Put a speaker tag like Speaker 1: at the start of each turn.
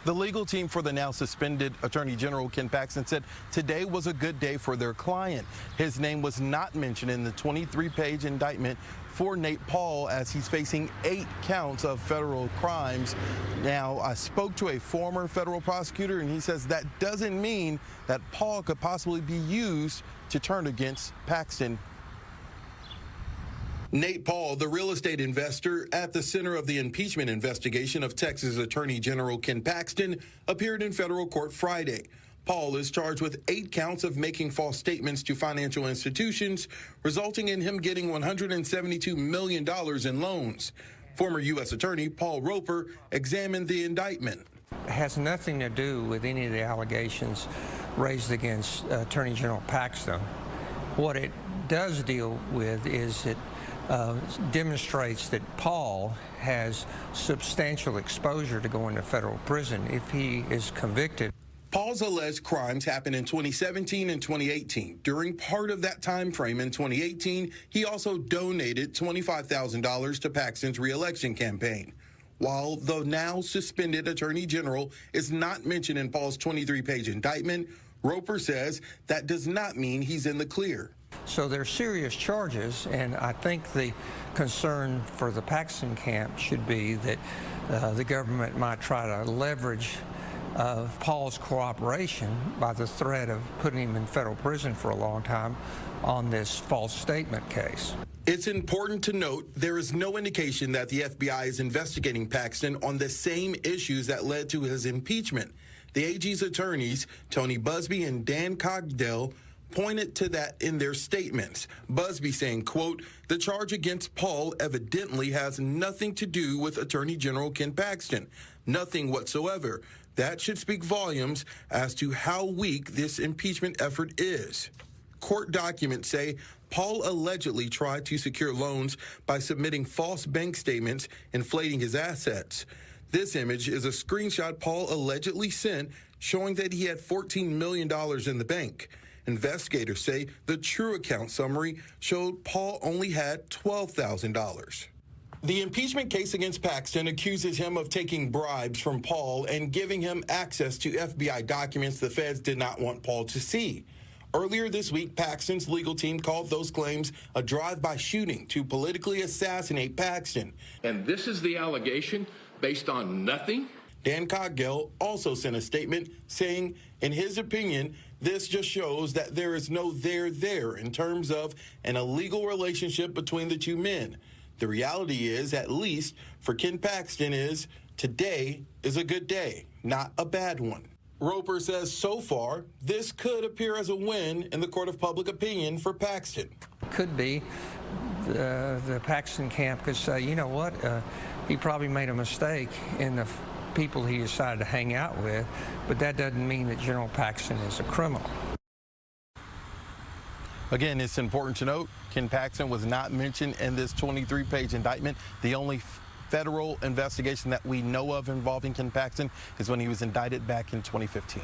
Speaker 1: The legal team for the now suspended Attorney General Ken Paxton said today was a good day for their client. His name was not mentioned in the 23-page indictment for Nate Paul as he's facing 8 counts of federal crimes. Now, I spoke to a former federal prosecutor, and he says that doesn't mean that Paul could possibly be used to turn against Paxton. Nate Paul, the real estate investor at the center of the impeachment investigation of Texas Attorney General Ken Paxton, appeared in federal court Friday. Paul is charged with 8 counts of making false statements to financial institutions, resulting in him getting $172 million in loans. Former U.S. Attorney Paul Roper examined the indictment.
Speaker 2: It has nothing to do with any of the allegations raised against Attorney General Paxton. What it does deal with is it demonstrates that Paul has substantial exposure to going to federal prison if he is convicted.
Speaker 1: Paul's alleged crimes happened in 2017 and 2018. During part of that time frame in 2018, he also donated $25,000 to Paxton's re-election campaign. While the now suspended Attorney General is not mentioned in Paul's 23-page indictment, Roper says that does not mean he's in the clear.
Speaker 2: So they're serious charges, and I think the concern for the Paxton camp should be that the government might try to leverage Paul's cooperation by the threat of putting him in federal prison for a long time on this false statement case.
Speaker 1: It's important to note there is no indication that the FBI is investigating Paxton on the same issues that led to his impeachment. The AG's attorneys, Tony Buzbee and Dan Cogdell, pointed to that in their statements. Buzbee saying, quote, "The charge against Paul evidently has nothing to do with Attorney General Ken Paxton. Nothing whatsoever. That should speak volumes as to how weak this impeachment effort is." Court documents say Paul allegedly tried to secure loans by submitting false bank statements, inflating his assets. This image is a screenshot Paul allegedly sent showing that he had $14 million in the bank. Investigators say the true account summary showed Paul only had $12,000. The impeachment case against Paxton accuses him of taking bribes from Paul and giving him access to FBI documents the feds did not want Paul to see. Earlier this week, Paxton's legal team called those claims a drive-by shooting to politically assassinate Paxton.
Speaker 3: And this is the allegation based on nothing?
Speaker 1: Dan Cogdell also sent a statement saying, in his opinion, this just shows that there is no there in terms of an illegal relationship between the two men. The reality is, at least for Ken Paxton, is today is a good day, not a bad one. Roper says so far, this could appear as a win in the court of public opinion for Paxton.
Speaker 2: Could be the Paxton camp could say, you know what, he probably made a mistake in the people he decided to hang out with, but that doesn't mean that General Paxton is a criminal.
Speaker 1: Again, it's important to note, Ken Paxton was not mentioned in this 23-page indictment. The only federal investigation that we know of involving Ken Paxton is when he was indicted back in 2015.